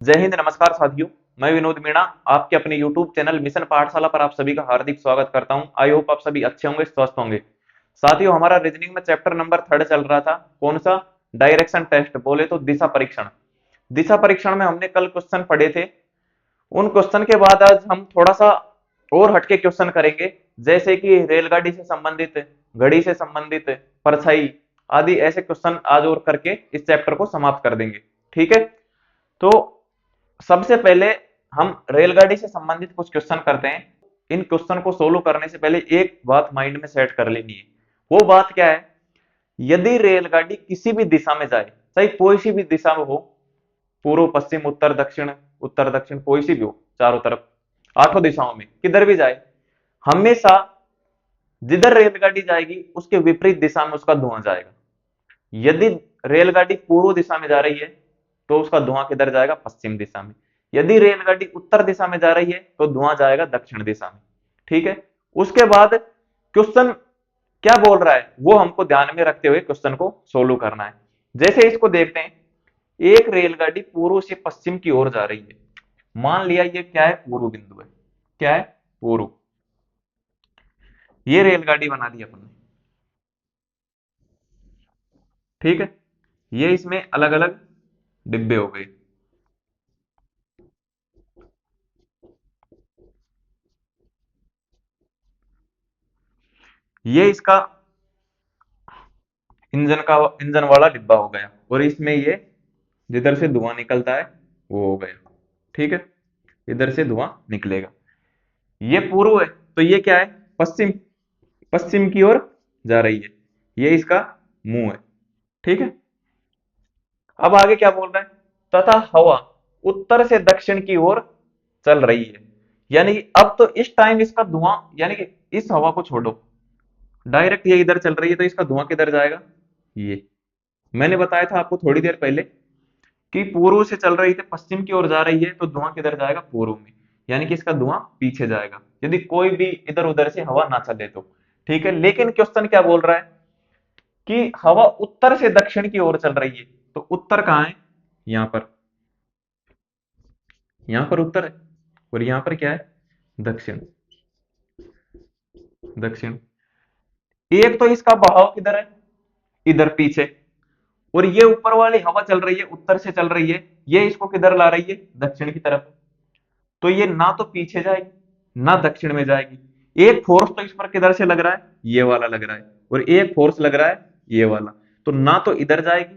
जय हिंद, नमस्कार साथियों। मैं विनोद मीणा आपके अपने YouTube चैनल मिशन पाठशाला पर आप सभी का हार्दिक स्वागत करता हूं। आई होप आप सभी अच्छे होंगे, स्वस्थ होंगे। साथियों, हमारा रीजनिंग में चैप्टर नंबर 3 चल रहा था। कौन सा? डायरेक्शन टेस्ट, बोले तो दिशा परीक्षण। दिशा परीक्षण में हमने कल क्वेश्चन पढ़े थे। उन क्वेश्चन के बाद आज हम थोड़ा सा और हटके क्वेश्चन करेंगे, जैसे कि रेलगाड़ी से संबंधित, घड़ी से संबंधित, परछाई आदि ऐसे क्वेश्चन आज और करके इस चैप्टर को समाप्त कर देंगे। ठीक है, तो सबसे पहले हम रेलगाड़ी से संबंधित कुछ क्वेश्चन करते हैं। इन क्वेश्चन को सोल्व करने से पहले एक बात माइंड में सेट कर लेनी है। वो बात क्या है? यदि रेलगाड़ी किसी भी दिशा में जाए, चाहे कोई सी भी दिशा में हो, पूर्व पश्चिम उत्तर दक्षिण कोई सी भी हो, चारों तरफ आठों दिशाओं में किधर भी जाए, हमेशा जिधर रेलगाड़ी जाएगी उसके विपरीत दिशा में उसका धुआं जाएगा। यदि रेलगाड़ी पूर्व दिशा में जा रही है तो उसका धुआं किधर जाएगा? पश्चिम दिशा में। यदि रेलगाड़ी उत्तर दिशा में जा रही है तो धुआं जाएगा दक्षिण दिशा में। ठीक है, उसके बाद क्वेश्चन क्या बोल रहा है वो हमको ध्यान में रखते हुए क्वेश्चन को सोल्व करना है। जैसे इसको देखते हैं, एक रेलगाड़ी पूर्व से पश्चिम की ओर जा रही है। मान लिया ये क्या है? पूर्व बिंदु है। क्या है? पूर्व। ये रेलगाड़ी बना दी अपन ने। ठीक है, ये इसमें अलग अलग डिब्बे हो गए। ये इसका इंजन वाला डिब्बा हो गया, और इसमें ये जिधर से धुआं निकलता है वो हो गया। ठीक है, इधर से धुआं निकलेगा। ये पूर्व है तो ये क्या है? पश्चिम। पश्चिम की ओर जा रही है। ये इसका मुंह है। ठीक है, अब आगे क्या बोल रहा है? तथा हवा उत्तर से दक्षिण की ओर चल रही है। यानी कि अब तो इस टाइम इसका धुआं, यानी कि इस हवा को छोड़ो, डायरेक्ट ये इधर चल रही है तो इसका धुआं किधर जाएगा? ये मैंने बताया था आपको थोड़ी देर पहले कि पूर्व से चल रही थी, पश्चिम की ओर जा रही है तो धुआं किधर जाएगा? पूर्व में। यानी कि इसका धुआं पीछे जाएगा यदि कोई भी इधर उधर से हवा ना चले तो। ठीक है, लेकिन क्वेश्चन क्या बोल रहा है कि हवा उत्तर से दक्षिण की ओर चल रही है। तो उत्तर कहां है? यहां पर। यहां पर उत्तर है, और यहां पर क्या है? दक्षिण। दक्षिण। एक तो इसका बहाव किधर है? इधर पीछे। और ये ऊपर वाली हवा चल रही है, उत्तर से चल रही है, ये इसको किधर ला रही है? दक्षिण की तरफ। तो ये ना तो पीछे जाएगी ना दक्षिण में जाएगी। एक फोर्स तो इस पर किधर से लग रहा है? ये वाला लग रहा है, और एक फोर्स लग रहा है ये वाला। तो ना तो इधर जाएगी,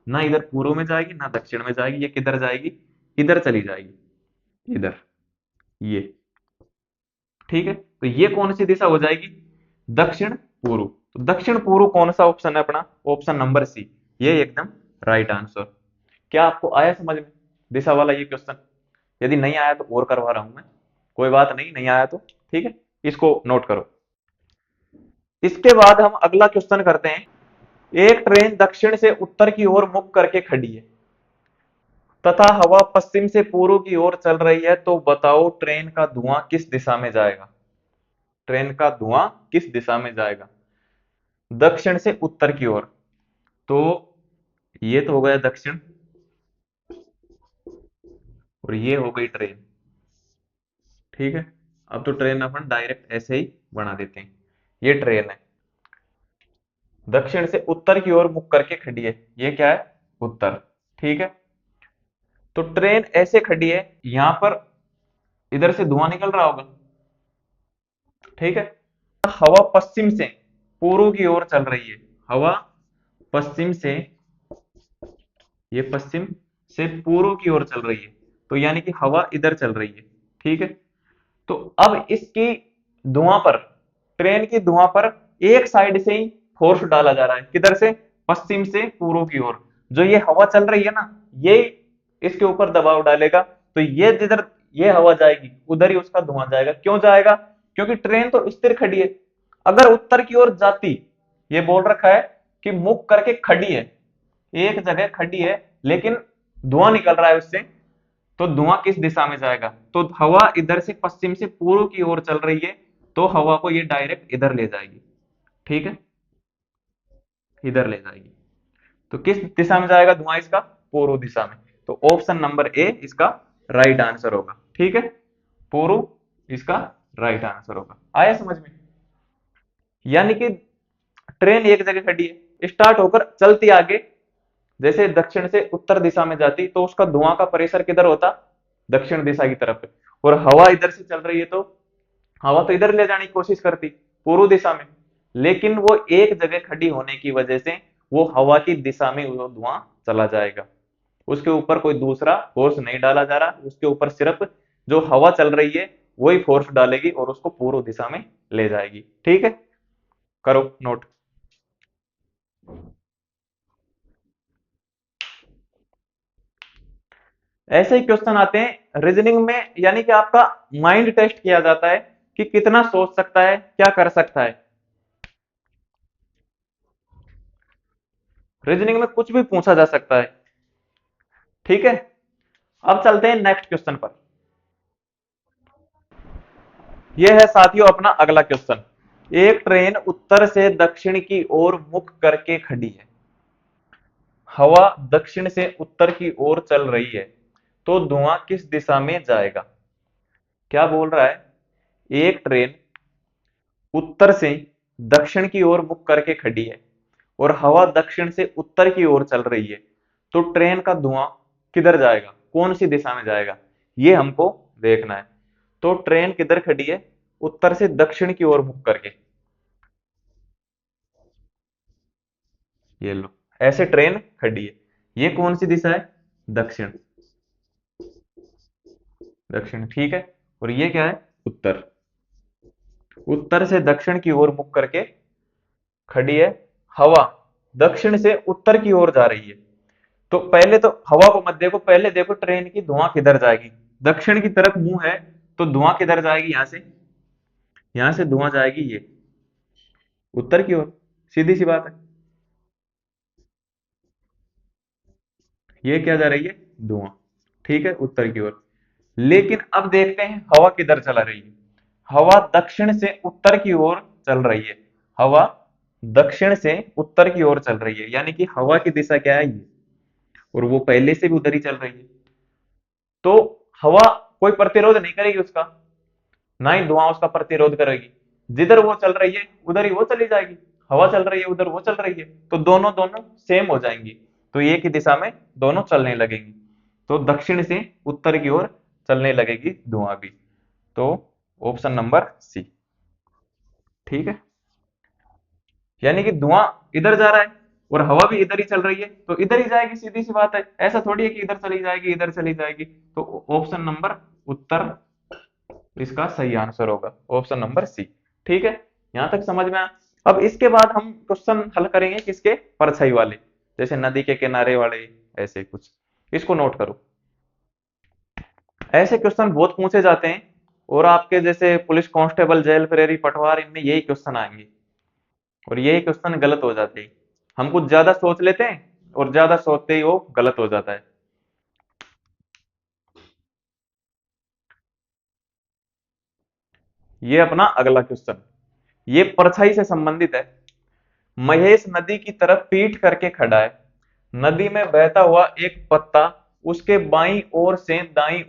ना इधर पूर्व में जाएगी, ना दक्षिण में जाएगी। ये किधर जाएगी? इधर चली जाएगी, इधर। ये। ठीक है, तो ये कौन सी दिशा हो जाएगी? दक्षिण पूर्व। तो दक्षिण पूर्व कौन सा ऑप्शन है अपना? Option number C. ये एकदम राइट आंसर। क्या आपको आया समझ में दिशा वाला ये क्वेश्चन? यदि नहीं आया तो और करवा रहा हूं मैं, कोई बात नहीं, नहीं आया तो ठीक है, इसको नोट करो। इसके बाद हम अगला क्वेश्चन करते हैं। एक ट्रेन दक्षिण से उत्तर की ओर मुख करके खड़ी है तथा हवा पश्चिम से पूर्व की ओर चल रही है, तो बताओ ट्रेन का धुआं किस दिशा में जाएगा? ट्रेन का धुआं किस दिशा में जाएगा? दक्षिण से उत्तर की ओर। तो ये तो हो गया दक्षिण, और ये हो गई ट्रेन। ठीक है, अब तो ट्रेन अपन डायरेक्ट ऐसे ही बना देते हैं। ये ट्रेन है, दक्षिण से उत्तर की ओर मुख करके खड़ी है। ये क्या है? उत्तर। ठीक है, तो ट्रेन ऐसे खड़ी है, यहां पर इधर से धुआं निकल रहा होगा। ठीक है, हवा पश्चिम से पूर्व की ओर चल रही है। हवा पश्चिम से, ये पश्चिम से पूर्व की ओर चल रही है, तो यानी कि हवा इधर चल रही है। ठीक है, तो अब इसकी धुआं पर, ट्रेन की धुआं पर एक साइड से ही फोर्स डाला जा रहा है। किधर से? पश्चिम से पूर्व की ओर। जो ये हवा चल रही है ना, ये इसके ऊपर दबाव डालेगा, तो ये जिधर ये हवा जाएगी उधर ही उसका धुआं जाएगा। क्यों जाएगा? क्योंकि ट्रेन तो स्थिर खड़ी है। अगर उत्तर की ओर जाती, ये बोल रखा है कि मुख करके खड़ी है, एक जगह खड़ी है, लेकिन धुआं निकल रहा है उससे, तो धुआं किस दिशा में जाएगा? तो हवा इधर से पश्चिम से पूर्व की ओर चल रही है, तो हवा को ये डायरेक्ट इधर ले जाएगी। ठीक है, इधर ले जाएगी। तो किस दिशा में जाएगा धुआं इसका? पूर्व दिशा में। तो ऑप्शन नंबर ए इसका राइट आंसर होगा। ठीक है, पूर्व इसका राइट आंसर होगा। आया समझ में? यानी कि ट्रेन एक जगह खड़ी है, स्टार्ट होकर चलती आगे, जैसे दक्षिण से उत्तर दिशा में जाती तो उसका धुआं का प्रेशर किधर होता, दक्षिण दिशा की तरफ। और हवा इधर से चल रही है तो हवा तो इधर ले जाने की कोशिश करती, पूर्व दिशा में, लेकिन वो एक जगह खड़ी होने की वजह से वो हवा की दिशा में वो धुआं चला जाएगा। उसके ऊपर कोई दूसरा फोर्स नहीं डाला जा रहा, उसके ऊपर सिर्फ जो हवा चल रही है वही फोर्स डालेगी और उसको पूर्व दिशा में ले जाएगी। ठीक है, करो नोट। ऐसे ही क्वेश्चन आते हैं रीजनिंग में, यानी कि आपका माइंड टेस्ट किया जाता है कि कितना सोच सकता है, क्या कर सकता है। रीजनिंग में कुछ भी पूछा जा सकता है। ठीक है, अब चलते हैं नेक्स्ट क्वेश्चन पर। यह है साथियों अपना अगला क्वेश्चन। एक ट्रेन उत्तर से दक्षिण की ओर मुख करके खड़ी है, हवा दक्षिण से उत्तर की ओर चल रही है, तो धुआं किस दिशा में जाएगा? क्या बोल रहा है, एक ट्रेन उत्तर से दक्षिण की ओर मुख करके खड़ी है और हवा दक्षिण से उत्तर की ओर चल रही है, तो ट्रेन का धुआं किधर जाएगा, कौन सी दिशा में जाएगा, ये हमको देखना है। तो ट्रेन किधर खड़ी है, उत्तर से दक्षिण की ओर मुख करके। ये लो, ऐसे ट्रेन खड़ी है, ये कौन सी दिशा है, दक्षिण, दक्षिण। ठीक है, और ये क्या है, उत्तर। उत्तर से दक्षिण की ओर मुख करके खड़ी है, हवा दक्षिण से उत्तर की ओर जा रही है। तो पहले तो हवा को मत देखो, पहले देखो ट्रेन की धुआं किधर जाएगी। दक्षिण की तरफ मुंह है तो धुआं किधर जाएगी, यहां से, यहां से धुआं जाएगी ये उत्तर की ओर, सीधी सी बात है। ये क्या जा रही है, धुआं। ठीक है, उत्तर की ओर। लेकिन अब देखते हैं हवा किधर चला रही है। हवा दक्षिण से उत्तर की ओर चल रही है, हवा दक्षिण से उत्तर की ओर चल रही है, यानी कि हवा की दिशा क्या है, ये, और वो पहले से भी उधर ही चल रही है। तो हवा कोई प्रतिरोध नहीं करेगी उसका, ना ही धुआं उसका प्रतिरोध करेगी। जिधर वो चल रही है उधर ही वो चली जाएगी, हवा चल रही है उधर वो चल रही है, तो दोनों दोनों सेम हो जाएंगी, तो एक ही दिशा में दोनों चलने लगेंगी। तो दक्षिण से उत्तर की ओर चलने लगेगी धुआं भी। तो ऑप्शन नंबर सी। ठीक है, यानी कि धुआं इधर जा रहा है और हवा भी इधर ही चल रही है, तो इधर ही जाएगी, सीधी सी बात है। ऐसा थोड़ी है कि इधर चली जाएगी इधर चली जाएगी। तो ऑप्शन नंबर उत्तर इसका सही आंसर होगा, ऑप्शन नंबर सी। ठीक है, यहां तक समझ में आया। अब इसके बाद हम क्वेश्चन हल करेंगे किसके, परछाई वाले, जैसे नदी के किनारे वाले, ऐसे कुछ। इसको नोट करो, ऐसे क्वेश्चन बहुत पूछे जाते हैं और आपके जैसे पुलिस कांस्टेबल, जेल प्रेरी, पटवार, इनमें यही क्वेश्चन आएंगे और यही क्वेश्चन गलत हो जाते हैं। हम कुछ ज्यादा सोच लेते हैं और ज्यादा सोचते ही वो गलत हो जाता है। ये अपना अगला क्वेश्चन, ये परछाई से संबंधित है। महेश नदी की तरफ पीठ करके खड़ा है, नदी में बहता हुआ एक पत्ता उसके बाईं ओर से दाईं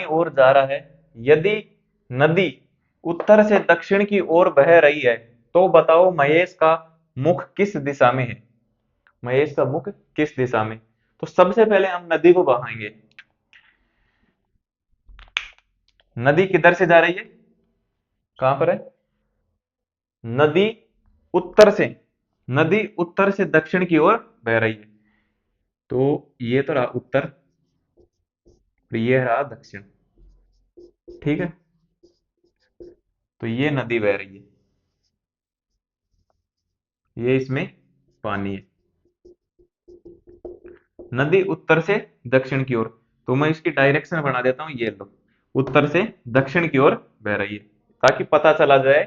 ओर जा रहा है। यदि नदी उत्तर से दक्षिण की ओर बह रही है, तो बताओ महेश का मुख किस दिशा में है, महेश का मुख किस दिशा में। तो सबसे पहले हम नदी को बहाएंगे। नदी किधर से जा रही है, कहां पर है, नदी उत्तर से, नदी उत्तर से दक्षिण की ओर बह रही है। तो ये तो रहा उत्तर और ये रहा दक्षिण। ठीक है, तो ये नदी बह रही है, ये इसमें पानी है। नदी उत्तर से दक्षिण की ओर, तो मैं इसकी डायरेक्शन बना देता हूं, ये लो, उत्तर से दक्षिण की ओर बह रही है, ताकि पता चला जाए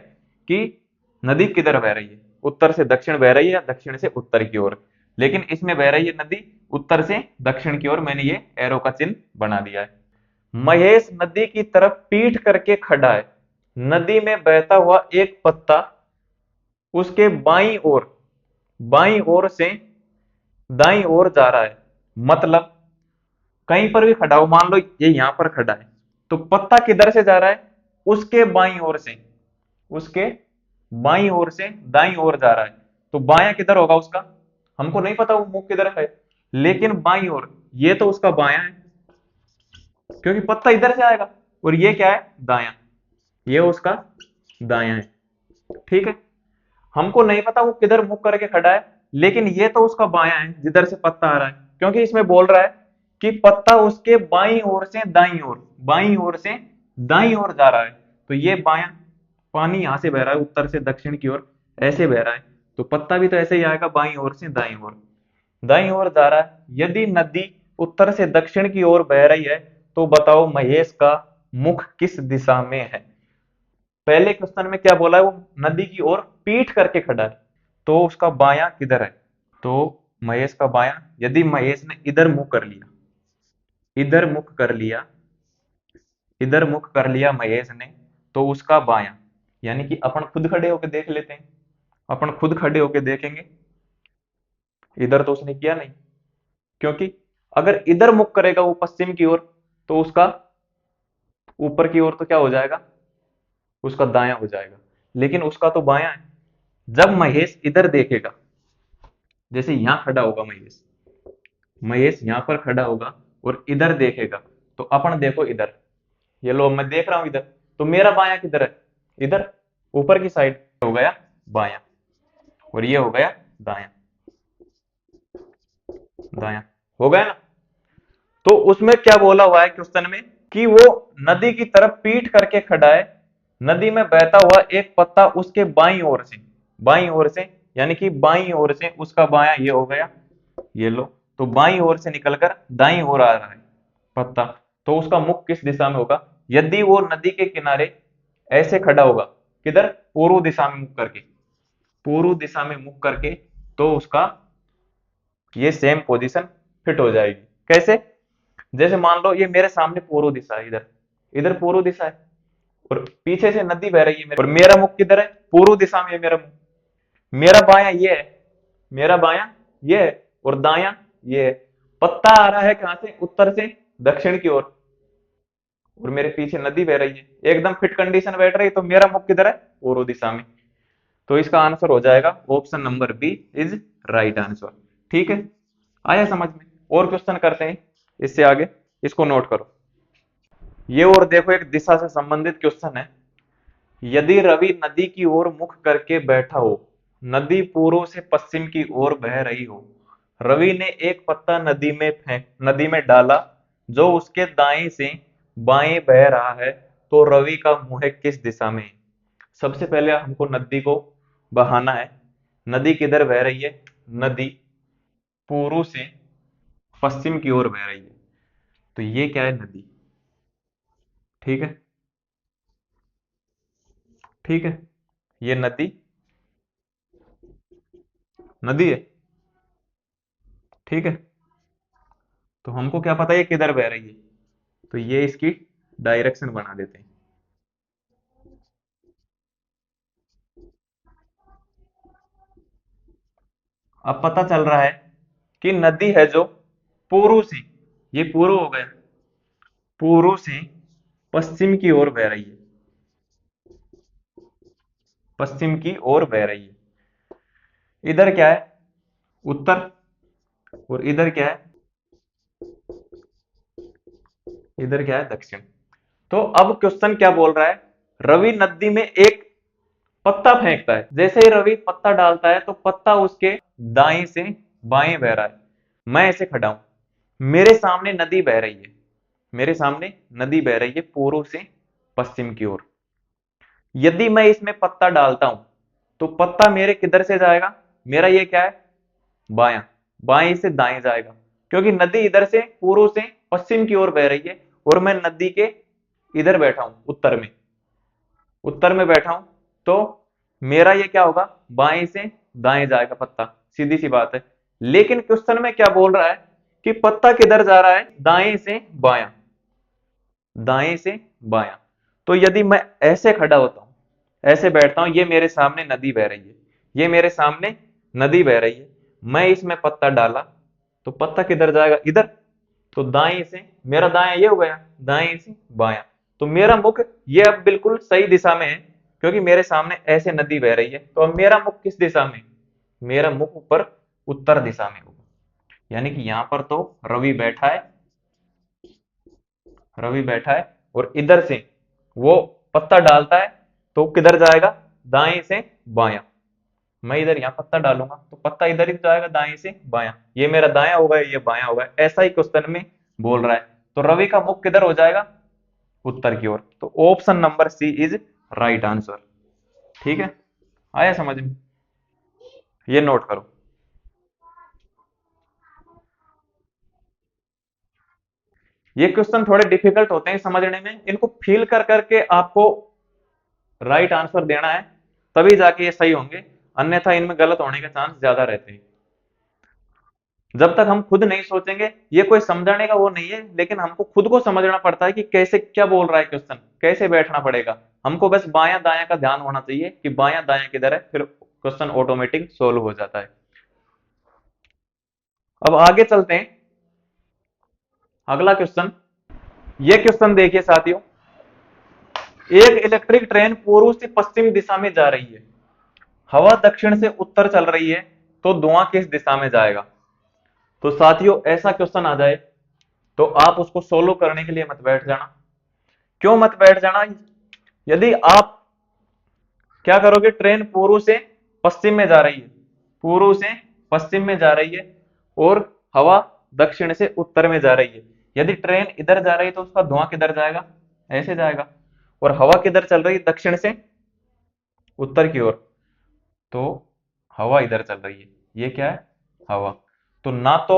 कि नदी किधर बह रही है, उत्तर से दक्षिण बह रही है या दक्षिण से उत्तर की ओर। लेकिन इसमें बह रही है नदी उत्तर से दक्षिण की ओर, मैंने ये एरो का चिन्ह बना दिया है। महेश नदी की तरफ पीठ करके खड़ा है, नदी में बहता हुआ एक पत्ता उसके बाईं ओर से दाईं ओर जा रहा है। मतलब कहीं पर भी खड़ा हो, मान लो ये यहां पर खड़ा है, तो पत्ता किधर से जा रहा है, उसके बाईं ओर से, उसके बाईं ओर से दाईं ओर जा रहा है। तो बायां किधर होगा उसका, हमको नहीं पता वो मुख किधर है, लेकिन बाईं ओर, ये तो उसका बायां है क्योंकि पत्ता इधर से आएगा, और ये क्या है, दायां, ये उसका दायां है। ठीक है, हमको नहीं पता वो किधर मुख करके खड़ा है, लेकिन ये तो उसका बायां है जिधर से पत्ता आ रहा है, क्योंकि इसमें बोल रहा है कि पत्ता उसके बाईं ओर से दाईं ओर, बाईं ओर से दाईं ओर जा रहा है। तो ये बायां, पानी यहां से बह रहा है उत्तर से दक्षिण की ओर, ऐसे बह रहा है, तो पत्ता भी तो ऐसे ही आएगा, बाईं ओर से दाईं ओर, दाईं ओर जा रहा है। यदि नदी उत्तर से दक्षिण की ओर बह रही है, तो बताओ महेश का मुख किस दिशा में है। पहले क्वेश्चन में क्या बोला है, वो नदी की ओर पीठ करके खड़ा है, तो उसका बायां किधर है, तो महेश का बायां, यदि महेश ने इधर मुंह कर लिया, इधर मुख कर लिया, इधर मुख कर लिया महेश ने, तो उसका बायां, यानी कि अपन खुद खड़े होके देख लेते हैं, अपन खुद खड़े होके देखेंगे, इधर तो उसने किया नहीं, क्योंकि अगर इधर मुख करेगा वो पश्चिम की ओर, तो उसका ऊपर की ओर तो क्या हो जाएगा, उसका दायां हो जाएगा, लेकिन उसका तो बायां है। जब महेश इधर देखेगा, जैसे यहां खड़ा होगा महेश, महेश यहां पर खड़ा होगा और इधर देखेगा, तो अपन देखो इधर, ये लो मैं देख रहा हूं इधर, तो मेरा बायां किधर है, इधर ऊपर की साइड हो गया बायां, और ये हो गया दायां, दायां हो गया ना। तो उसमें क्या बोला हुआ है क्वेश्चन में, कि वो नदी की तरफ पीठ करके खड़ा है, नदी में बहता हुआ एक पत्ता उसके बाईं ओर से, बाईं ओर से, यानी कि बाईं ओर से उसका बायां ये हो गया, ये लो, तो बाईं ओर से निकलकर दाईं ओर आ रहा है पत्ता, तो उसका मुख किस दिशा में होगा, यदि वो नदी के किनारे ऐसे खड़ा होगा, किधर, पूर्व दिशा में मुख करके, पूर्व दिशा में मुख करके, तो उसका ये सेम पोजीशन फिट हो जाएगी। कैसे, जैसे मान लो ये मेरे सामने पूर्व दिशा है, इधर, इधर पूर्व दिशा है, और पीछे से नदी बह रही है और मेरा मुख किधर है, पूर्व दिशा में है मेरा मुख, मेरा बायां ये है, मेरा बायां ये है, और दायां ये है। पत्ता आ रहा है कहां से, उत्तर से दक्षिण की ओर, और मेरे पीछे नदी बह रही है, एकदम फिट कंडीशन बैठ रही है, तो मेरा मुख किधर है, पूर्व दिशा में। तो इसका आंसर हो जाएगा option number B is right answer. ठीक है, आया समझ में। और क्वेश्चन करते हैं इससे आगे, इसको नोट करो। ये और देखो एक दिशा से संबंधित क्वेश्चन है। यदि रवि नदी की ओर मुख करके बैठा हो, नदी पूर्व से पश्चिम की ओर बह रही हो, रवि ने एक पत्ता नदी में डाला जो उसके दाएं से बाएं बह रहा है, तो रवि का मुंह किस दिशा में है। सबसे पहले हमको नदी को बहाना है, नदी किधर बह रही है, नदी पूर्व से पश्चिम की ओर बह रही है, तो ये क्या है, नदी। ठीक है, ठीक है, ये नदी, नदी है। ठीक है, तो हमको क्या पता है ये किधर बह रही है, तो ये इसकी डायरेक्शन बना देते हैं। अब पता चल रहा है कि नदी है जो पूर्व से, ये पूर्व हो गया, पूर्व से पश्चिम की ओर बह रही है, पश्चिम की ओर बह रही है। इधर क्या है, उत्तर, और इधर क्या है, इधर क्या है, दक्षिण। तो अब क्वेश्चन क्या बोल रहा है, रवि नदी में एक पत्ता फेंकता है, जैसे ही रवि पत्ता डालता है तो पत्ता उसके दाएं से बाएं बह रहा है। मैं ऐसे खड़ा हूं, मेरे सामने नदी बह रही है, मेरे सामने नदी बह रही है पूर्व से पश्चिम की ओर। यदि मैं इसमें पत्ता डालता हूं, तो पत्ता मेरे किधर से जाएगा, मेरा ये क्या है, बायां, बाएं से दाएं जाएगा, क्योंकि नदी इधर से पूर्व से पश्चिम की ओर बह रही है, और मैं नदी के इधर बैठा हूं, उत्तर में, उत्तर में बैठा हूं, तो मेरा ये क्या होगा, बाएं से दाएं जाएगा पत्ता, सीधी सी बात है। लेकिन क्वेश्चन में क्या बोल रहा है कि पत्ता किधर जा रहा है, दाएं से बायां, दाएं से बायां। तो यदि मैं ऐसे खड़ा होता हूं, ऐसे बैठता हूं, ये मेरे सामने नदी बह रही है, ये मेरे सामने नदी बह रही है, मैं इसमें पत्ता डाला, तो पत्ता किधर जाएगा, इधर। तो दाएं से, मेरा दायां ये हो गया, दाएं से बायां। तो मेरा मुख ये अब बिल्कुल सही दिशा में है, क्योंकि मेरे सामने ऐसे नदी बह रही है। तो अब मेरा मुख किस दिशा में, मेरा मुख ऊपर उत्तर दिशा में होगा। यानी कि यहां पर तो रवि बैठा है, रवि बैठा है, और इधर से वो पत्ता डालता है, तो किधर जाएगा, दाएं से बायां। मैं इधर यहाँ पत्ता डालूंगा तो पत्ता इधर ही जाएगा, दाएं से बायां। ये मेरा दायां होगा, ये बायां होगा। ऐसा ही क्वेश्चन में बोल रहा है। तो रवि का मुख किधर हो जाएगा, उत्तर की ओर। तो option number C is right answer. ठीक है, आया समझ में, ये नोट करो। ये क्वेश्चन थोड़े डिफिकल्ट होते हैं समझने में, इनको फील कर करके आपको राइट आंसर देना है, तभी जाके ये सही होंगे, अन्यथा इनमें गलत होने के चांस ज्यादा रहते हैं। जब तक हम खुद नहीं सोचेंगे, ये कोई समझाने का वो नहीं है, लेकिन हमको खुद को समझना पड़ता है कि कैसे क्या बोल रहा है क्वेश्चन, कैसे बैठना पड़ेगा। हमको बस बायां दायां का ध्यान होना चाहिए कि बायां दायां किधर है, फिर क्वेश्चन ऑटोमेटिक सोल्व हो जाता है। अब आगे चलते हैं, अगला क्वेश्चन। ये क्वेश्चन देखिए साथियों, एक इलेक्ट्रिक ट्रेन पूर्व से पश्चिम दिशा में जा रही है, हवा दक्षिण से उत्तर चल रही है, तो धुआं किस दिशा में जाएगा। तो साथियों ऐसा क्वेश्चन आ जाए तो आप उसको सोल्व करने के लिए मत बैठ जाना। क्यों मत बैठ जाना, यदि आप क्या करोगे, ट्रेन पूर्व से पश्चिम में जा रही है, पूर्व से पश्चिम में जा रही है, और हवा दक्षिण से उत्तर में जा रही है। यदि ट्रेन इधर जा रही है तो उसका धुआं किधर जाएगा, ऐसे जाएगा। और हवा किधर चल रही है, दक्षिण से उत्तर की ओर, तो हवा इधर चल रही है। ये क्या है, हवा। तो ना तो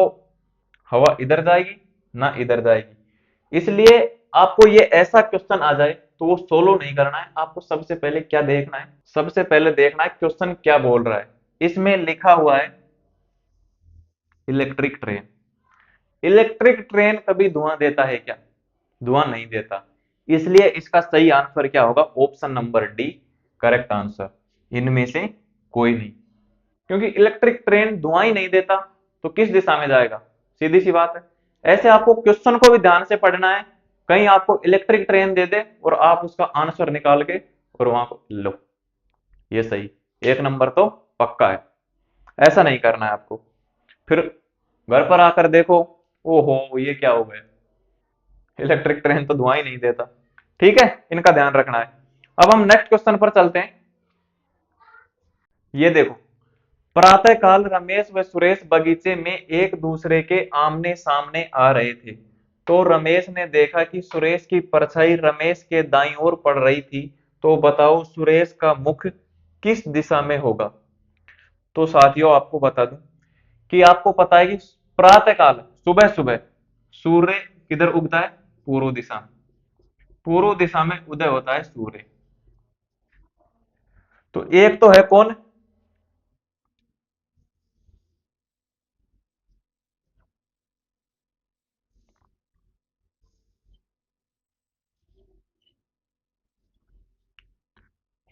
हवा इधर जाएगी, ना इधर जाएगी। इसलिए आपको ये ऐसा क्वेश्चन आ जाए तो वो सोलो नहीं करना है। आपको सबसे पहले क्या देखना है, सबसे पहले देखना है क्वेश्चन क्या बोल रहा है। इसमें लिखा हुआ है इलेक्ट्रिक ट्रेन। इलेक्ट्रिक ट्रेन कभी धुआं देता है क्या, धुआं नहीं देता। इसलिए इसका सही आंसर क्या होगा, option number D correct answer, इनमें से कोई नहीं। क्योंकि इलेक्ट्रिक ट्रेन धुआं ही नहीं देता, तो किस दिशा में जाएगा, सीधी सी बात है। ऐसे आपको क्वेश्चन को भी ध्यान से पढ़ना है, कहीं आपको इलेक्ट्रिक ट्रेन दे दे और आप उसका आंसर निकाल के और वहां को लो, ये सही, एक नंबर तो पक्का है। ऐसा नहीं करना है आपको, फिर घर पर आकर देखो, ओहो ये क्या हो गया, इलेक्ट्रिक ट्रेन तो धुआं ही नहीं देता। ठीक है, इनका ध्यान रखना है। अब हम नेक्स्ट क्वेश्चन पर चलते हैं। ये देखो, प्रातः काल रमेश व सुरेश बगीचे में एक दूसरे के आमने सामने आ रहे थे, तो रमेश ने देखा कि सुरेश की परछाई रमेश के दाईं ओर पड़ रही थी। तो बताओ सुरेश का मुख किस दिशा में होगा। तो साथियों आपको बता दूं कि आपको पता है कि प्रातः काल, सुबह सुबह सूर्य किधर उगता है, पूर्व दिशा में। पूर्व दिशा में उदय होता है सूर्य। तो एक तो है कौन,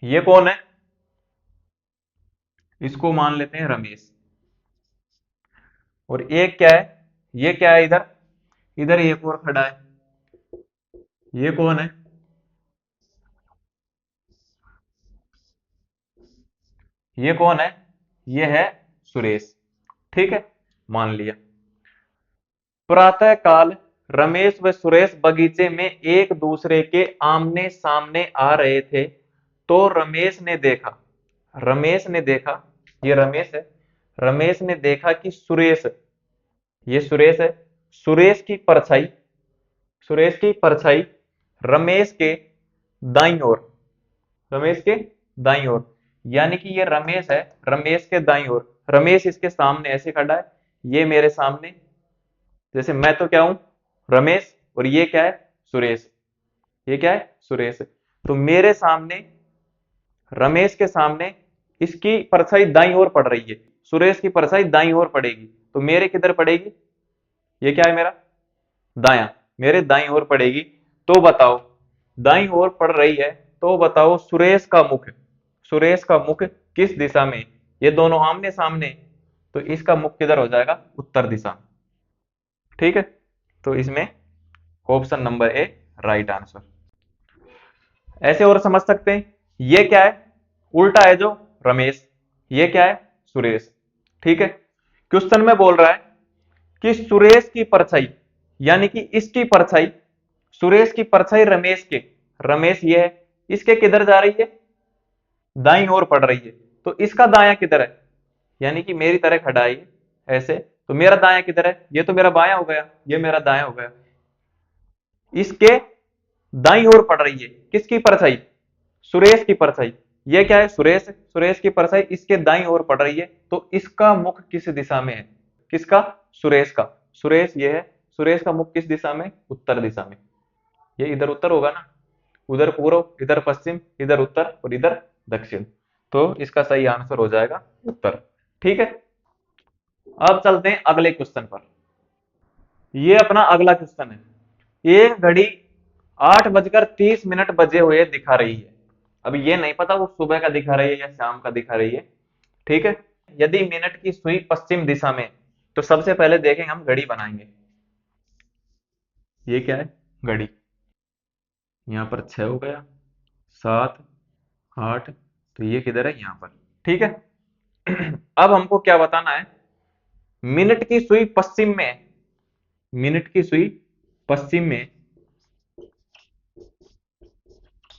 ये कौन है, इसको मान लेते हैं रमेश। और एक क्या है, ये क्या है इधर, इधर एक और खड़ा है, ये कौन है, ये कौन है, ये है सुरेश। ठीक है, मान लिया। प्रातः काल रमेश व सुरेश बगीचे में एक दूसरे के आमने सामने आ रहे थे, तो रमेश ने देखा, रमेश ने देखा, ये रमेश है, रमेश ने देखा कि सुरेश, ये सुरेश है, सुरेश की परछाई, सुरेश की परछाई रमेश के दाईं ओर, रमेश के दाईं ओर। यानी कि ये रमेश है, रमेश के दाईं ओर, रमेश इसके सामने ऐसे खड़ा है, ये मेरे सामने, जैसे मैं तो क्या हूं, रमेश, और ये क्या है, सुरेश, ये क्या है, सुरेश। तो मेरे सामने, रमेश के सामने इसकी परछाई दाईं ओर पड़ रही है, सुरेश की परछाई दाईं ओर पड़ेगी, तो मेरे किधर पड़ेगी, ये क्या है मेरा, दायां, मेरे दाईं ओर पड़ेगी। तो बताओ, दाईं ओर पड़ रही है, तो बताओ सुरेश का मुख, सुरेश का मुख किस दिशा में, ये दोनों आमने सामने, तो इसका मुख किधर हो जाएगा, उत्तर दिशा में। ठीक है, तो इसमें option number A right answer. ऐसे और समझ सकते हैं, ये क्या है, उल्टा है जो रमेश, ये क्या है सुरेश। ठीक है, क्वेश्चन में बोल रहा है कि सुरेश की परछाई, यानी कि इसकी परछाई, सुरेश की परछाई रमेश के, रमेश ये है, इसके किधर जा रही है, दाईं ओर पड़ रही है, तो इसका दायां किधर है, यानी कि मेरी तरह खड़ा है ऐसे, तो मेरा दायां किधर है, ये तो मेरा बायां हो गया, ये मेरा दायां हो गया, इसके दाईं ओर पड़ रही है किसकी परछाई, सुरेश की परछाई। ये क्या है सुरेश, सुरेश की परछाई इसके दाईं ओर पड़ रही है, तो इसका मुख किस दिशा में है, किसका, सुरेश का, सुरेश ये है, सुरेश का मुख किस दिशा में, उत्तर दिशा में, ये इधर उत्तर होगा ना, उधर पूर्व, इधर पश्चिम, इधर उत्तर और इधर दक्षिण, तो इसका सही आंसर हो जाएगा उत्तर। ठीक है, अब चलते हैं अगले क्वेश्चन पर। ये अपना अगला क्वेश्चन है, एक घड़ी 8:30 बजे हुए दिखा रही है। अब ये नहीं पता वो सुबह का दिखा रही है या शाम का दिखा रही है। ठीक है, यदि मिनट की सुई पश्चिम दिशा में, तो सबसे पहले देखेंगे हम घड़ी बनाएंगे। ये क्या है घड़ी, यहाँ पर 6 हो गया, 7, 8, तो ये किधर है यहाँ पर। ठीक है, अब हमको क्या बताना है, मिनट की सुई पश्चिम में है, मिनट की सुई पश्चिम में,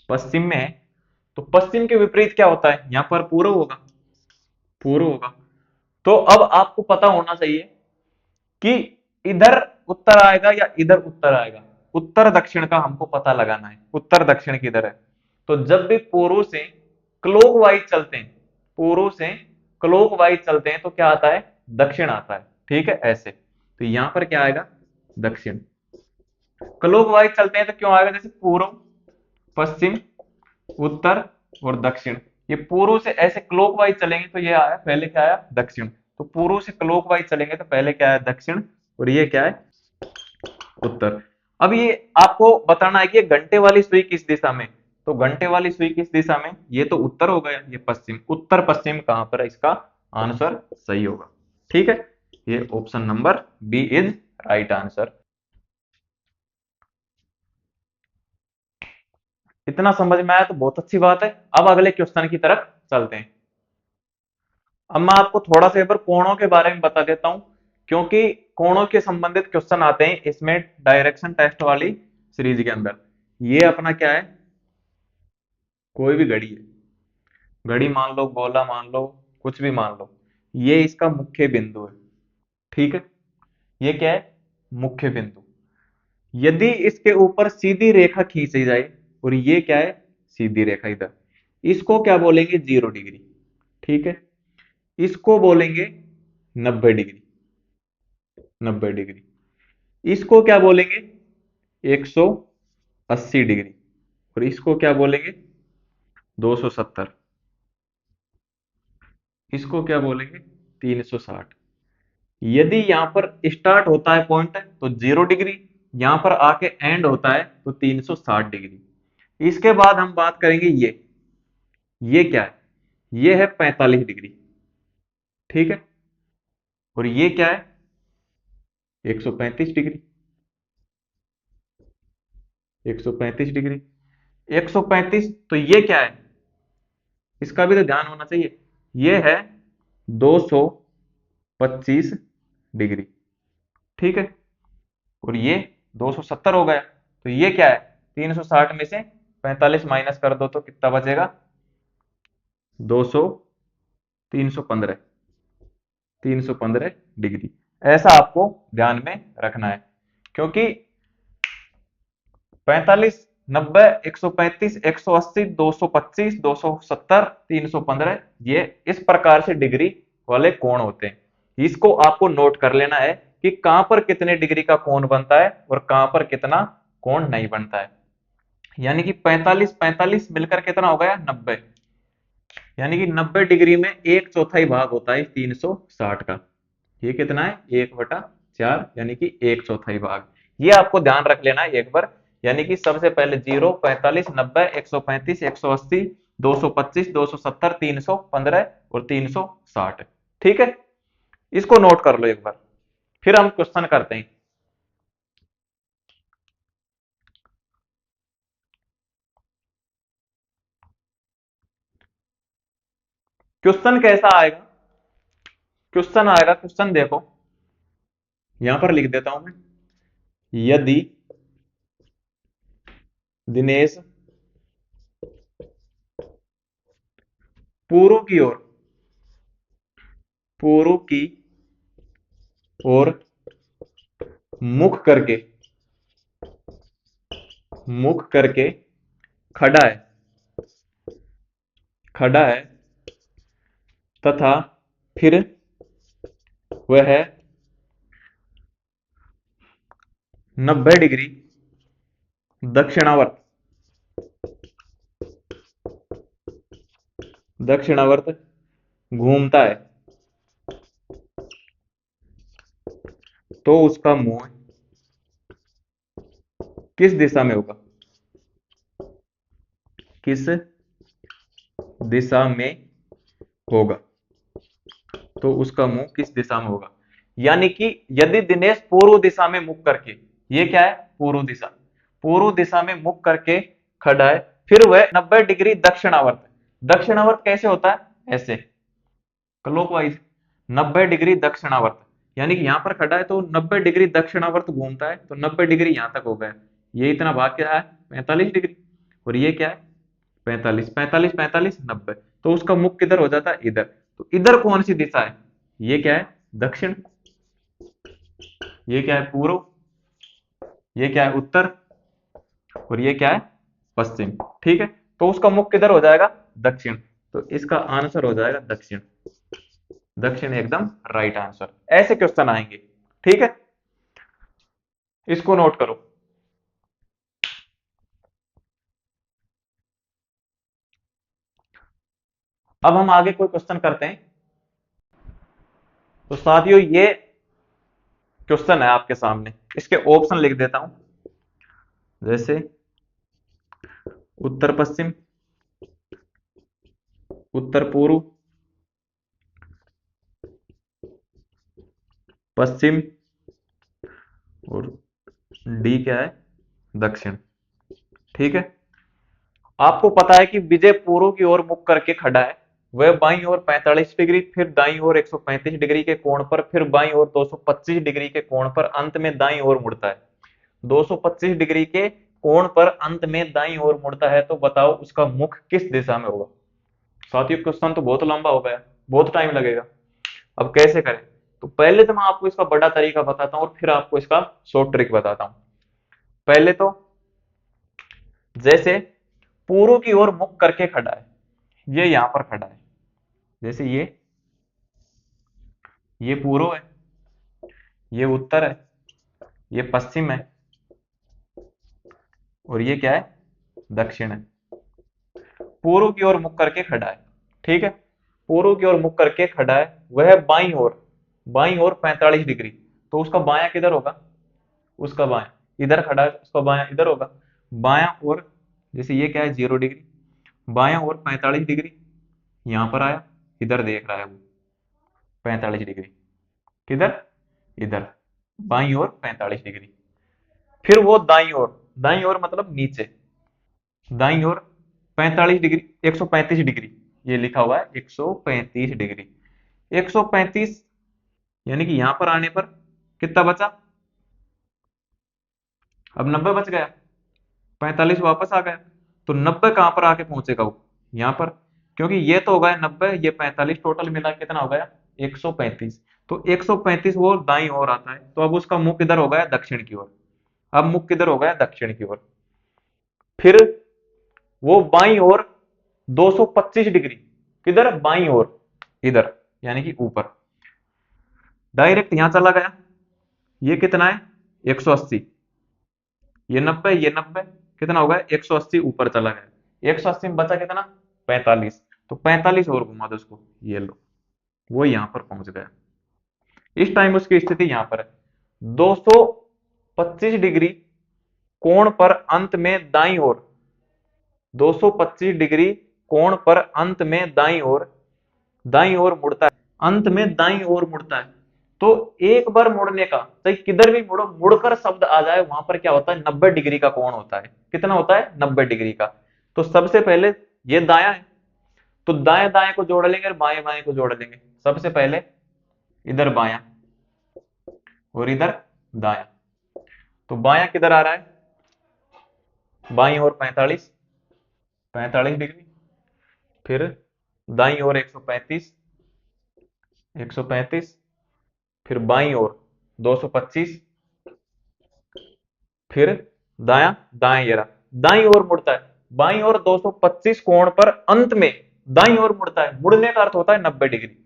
पश्चिम में है, तो पश्चिम के विपरीत क्या होता है, यहां पर पूर्व होगा, पूर्व होगा। तो अब आपको पता होना चाहिए कि इधर उत्तर आएगा या इधर उत्तर आएगा, उत्तर दक्षिण का हमको पता लगाना है, उत्तर दक्षिण किधर है। तो जब भी पूर्व से क्लॉकवाइज चलते हैं, पूर्व से क्लॉकवाइज चलते हैं तो क्या आता है, दक्षिण आता है। ठीक है, ऐसे, तो यहां पर क्या आएगा, दक्षिण। क्लॉकवाइज चलते हैं तो क्यों आएगा, जैसे पूर्व, पश्चिम, उत्तर और दक्षिण, ये पूर्व से ऐसे क्लॉकवाइज चलेंगे तो ये आया, पहले क्या आया, दक्षिण। तो पूर्व से क्लॉकवाइज चलेंगे तो पहले क्या है, दक्षिण, और ये क्या है, उत्तर। अब ये आपको बताना है कि ये घंटे वाली सुई किस दिशा में, तो घंटे वाली सुई किस दिशा में, ये तो उत्तर हो गया, ये पश्चिम, उत्तर पश्चिम कहां पर है, इसका आंसर सही होगा। ठीक है, ये option number B is right answer. इतना समझ में आया तो बहुत अच्छी बात है। अब अगले क्वेश्चन की तरफ चलते हैं। अब मैं आपको थोड़ा सा एक बार कोणों के बारे में बता देता हूं, क्योंकि कोणों के संबंधित क्वेश्चन आते हैं इसमें डायरेक्शन टेस्ट वाली सीरीज के अंदर। ये अपना क्या है, कोई भी घड़ी है, घड़ी मान लो, गोला मान लो, कुछ भी मान लो, ये इसका मुख्य बिंदु है। ठीक है, ये क्या है, मुख्य बिंदु। यदि इसके ऊपर सीधी रेखा खींची जाए, और ये क्या है, सीधी रेखा इधर, इसको क्या बोलेंगे, 0 डिग्री। ठीक है, इसको बोलेंगे 90 डिग्री, 90 डिग्री, इसको क्या बोलेंगे, 180 डिग्री, और इसको क्या बोलेंगे, 270, इसको क्या बोलेंगे, 360। यदि यहां पर स्टार्ट होता है पॉइंट तो 0 डिग्री, यहां पर आके एंड होता है तो 360 डिग्री। इसके बाद हम बात करेंगे ये क्या है, ये है 45 डिग्री। ठीक है, और ये क्या है, 135 डिग्री, 135 डिग्री, 135, तो ये क्या है, इसका भी तो ध्यान होना चाहिए, ये है 225 डिग्री। ठीक है, और ये 270 हो गया, तो ये क्या है, 360 में से 45 माइनस कर दो तो कितना बचेगा, 200, 315, 315 डिग्री। ऐसा आपको ध्यान में रखना है, क्योंकि 45, 90, 135, 180, 225, 270, 315, ये इस प्रकार से डिग्री वाले कोण होते हैं। इसको आपको नोट कर लेना है कि कहां पर कितने डिग्री का कोण बनता है और कहां पर कितना कोण नहीं बनता है। यानी कि 45, 45 मिलकर कितना हो गया, 90, यानी कि 90 डिग्री में एक चौथाई भाग होता है 360 का, ये कितना है, 1/4, यानी कि एक चौथाई भाग। ये आपको ध्यान रख लेना है एक बार, यानी कि सबसे पहले 0, 45, 90, 135, 180, 225, 270, 315 और 360। ठीक है, इसको नोट कर लो एक बार, फिर हम क्वेश्चन करते हैं। क्वेश्चन कैसा आएगा, क्वेश्चन आएगा, क्वेश्चन देखो यहां पर लिख देता हूं मैं। यदि दिनेश पूर्व की ओर, पूर्व की ओर मुख करके, मुख करके खड़ा है, खड़ा है तथा फिर वह 90 डिग्री दक्षिणावर्त, दक्षिणावर्त घूमता है, तो उसका मुंह किस दिशा में होगा, किस दिशा में होगा, तो उसका मुंह किस दिशा में होगा। यानी कि यदि दिनेश पूर्व दिशा में मुख करके, ये क्या है पूर्व दिशा, पूर्व दिशा में मुख करके खड़ा है, फिर वह 90 डिग्री दक्षिणावर्त, दक्षिणावर्त कैसे होता है ऐसे क्लॉकवाइज, 90 डिग्री दक्षिणावर्त, यानी कि यहां पर खड़ा है तो 90 डिग्री दक्षिणावर्त घूमता है, तो 90 डिग्री यहां तक हो गया, ये इतना भाग क्या है 45 डिग्री, और ये क्या है 45, 45, 45, 90, तो उसका मुख किधर हो जाता है इधर, तो इधर कौन सी दिशा है, ये क्या है दक्षिण, ये क्या है पूर्व, ये क्या है उत्तर, और ये क्या है पश्चिम। ठीक है, तो उसका मुख किधर हो जाएगा दक्षिण, तो इसका आंसर हो जाएगा दक्षिण, दक्षिण एकदम राइट आंसर। ऐसे क्वेश्चन आएंगे, ठीक है, इसको नोट करो। अब हम आगे कोई क्वेश्चन करते हैं। तो साथियों ये क्वेश्चन है आपके सामने, इसके ऑप्शन लिख देता हूं, जैसे उत्तर पश्चिम, उत्तर पूर्व, पश्चिम, और डी क्या है दक्षिण। ठीक है, आपको पता है कि विजय पूर्व की ओर मुख करके खड़ा है, वह बाईं ओर 45 डिग्री, फिर दाईं ओर 135 डिग्री के कोण पर, फिर बाईं ओर 225 डिग्री के कोण पर, अंत में दाईं ओर मुड़ता है। 225 डिग्री के कोण पर अंत में दाईं ओर मुड़ता है, तो बताओ उसका मुख किस दिशा में होगा। साथियों क्वेश्चन तो बहुत लंबा हो गया, बहुत टाइम लगेगा। अब कैसे करें, तो पहले तो मैं आपको इसका बड़ा तरीका बताता हूं और फिर आपको इसका शॉर्ट ट्रिक बताता हूं। पहले तो जैसे पूर्व की ओर मुख करके खड़ा है, ये यहां पर खड़ा है, जैसे ये पूर्व है, ये उत्तर है, ये पश्चिम है, और ये क्या है दक्षिण है। पूर्व की ओर मुख करके खड़ा है, ठीक है, पूर्व की ओर मुख करके खड़ा है, वह बाईं ओर, बाईं ओर 45 डिग्री, तो उसका बायां किधर होगा, उसका बायां इधर खड़ा है, उसका बायां इधर होगा, बायां ओर, जैसे ये क्या है 0 डिग्री, बायां ओर 45 डिग्री, यहां पर आया, इधर देख रहा है वो 45 डिग्री, किधर इधर, बाईं ओर 45 डिग्री, फिर वो दाईं ओर, दाईं ओर मतलब नीचे, दाईं ओर 45 डिग्री, 135 डिग्री, ये लिखा हुआ है 135 डिग्री, 135, यानी कि यहां पर आने पर कितना बचा, अब 90 बच गया, 45 वापस आ गया, तो 90 कहां पर आके पहुंचेगा वो यहां पर, क्योंकि ये तो हो गया 90, ये 45, टोटल मिला के कितना हो गया 135, तो 135 वो दाईं ओर आता है, तो अब उसका मुख किधर हो गया दक्षिण की ओर, अब मुख किधर हो गया दक्षिण की ओर, फिर वो बाईं ओर 225 डिग्री, किधर बाईं ओर इधर, यानी कि ऊपर, डायरेक्ट यहां चला गया, ये कितना है 180, ये 90, ये 90, कितना हो गया 180 ऊपर चला गया, 180 में बचा कितना 45, तो 45 और घुमा दो उसको, ये लो वो यहां पर पहुंच गया। इस टाइम उसकी स्थिति यहां पर है 225 डिग्री कोण पर अंत में दाईं ओर, 225 डिग्री कोण पर अंत में दाईं ओर मुड़ता है, अंत में दाईं ओर मुड़ता है, तो एक बार मुड़ने का, चाहे किधर भी मुड़ो, मुड़कर शब्द आ जाए वहां पर क्या होता है 90 डिग्री का कोण होता है, कितना होता है 90 डिग्री का, तो सबसे पहले ये दायां है, तो दाएं दाएं को जोड़ लेंगे और बाएं बाएं को जोड़ लेंगे। सबसे पहले इधर बायां और इधर दायां। तो बायां किधर आ रहा है, बाईं ओर 45, 45 डिग्री। फिर दाईं ओर 135, 135। फिर बाईं ओर 225। फिर दायां, दाएं ये रहा, दाईं ओर मुड़ता है, बाईं ओर 225 कोण पर अंत में दाईं ओर मुड़ता है। मुड़ने का अर्थ होता है 90 डिग्री,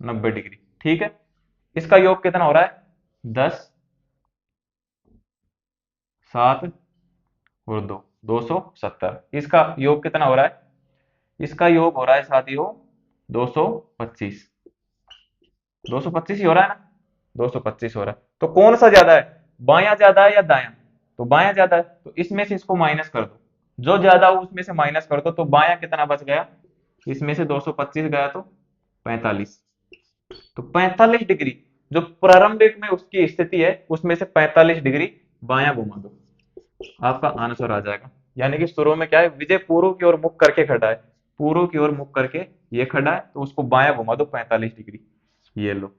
90 डिग्री। ठीक है, इसका योग कितना हो रहा है, 10, 7 और 2, 270। इसका योग कितना हो रहा है, इसका योग हो रहा है साथियों 225, 225 ही हो रहा है ना, 225 हो रहा है। तो कौन सा ज्यादा है, बायां ज्यादा है या दायां, तो बायां ज्यादा है, तो इसमें से इसको माइनस कर दो, जो ज्यादा हो उसमें से माइनस कर दो। तो बायां कितना बच गया, इसमें से 225 गया तो 45। तो 45 डिग्री जो प्रारंभिक में उसकी स्थिति है उसमें से 45 डिग्री बायां घुमा दो, आपका आंसर आ जाएगा। यानी कि शुरू में क्या है, विजय पूर्व की ओर मुख करके खड़ा है, पूर्व की ओर मुख करके ये खड़ा है, तो उसको बायां घुमा दो 45 डिग्री। ये लो,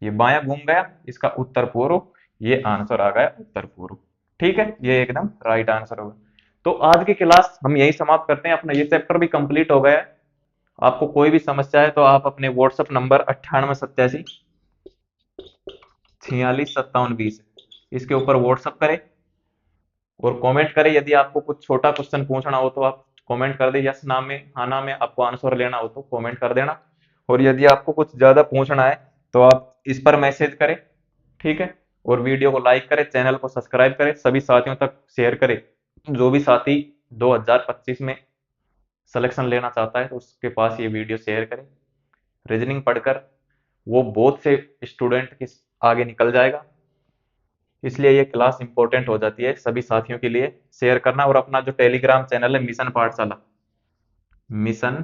ये बायां घूम गया, इसका उत्तर पूर्व, ये आंसर आ गया उत्तर पूर्व। ठीक है, ये एकदम राइट आंसर होगा। तो आज की क्लास हम यही समाप्त करते हैं, अपना ये चैप्टर भी कंप्लीट हो गया है। आपको कोई भी समस्या है तो आप अपने व्हाट्सएप नंबर 9887 46 57 20 इसके ऊपर व्हाट्सएप करें और कमेंट करें। यदि आपको कुछ छोटा क्वेश्चन पूछना हो तो आप कमेंट कर दे, यस नाम में हाँ नाम में आपको आंसर लेना हो तो कमेंट कर देना। और यदि आपको कुछ ज्यादा पूछना है तो आप इस पर मैसेज करें। ठीक है, और वीडियो को लाइक करें, चैनल को सब्सक्राइब करें, सभी साथियों तक शेयर करें। जो भी साथी 2025 में सिलेक्शन लेना चाहता है तो उसके पास ये वीडियो शेयर करें। रीजनिंग पढ़कर वो बहुत से स्टूडेंट के आगे निकल जाएगा, इसलिए ये क्लास इंपॉर्टेंट हो जाती है सभी साथियों के लिए। शेयर करना, और अपना जो टेलीग्राम चैनल है मिशन पाठशाला, मिशन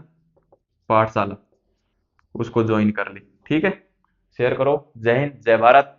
पाठशाला, उसको ज्वाइन कर ले। ठीक है, शेयर करो। जय हिंद, जय भारत।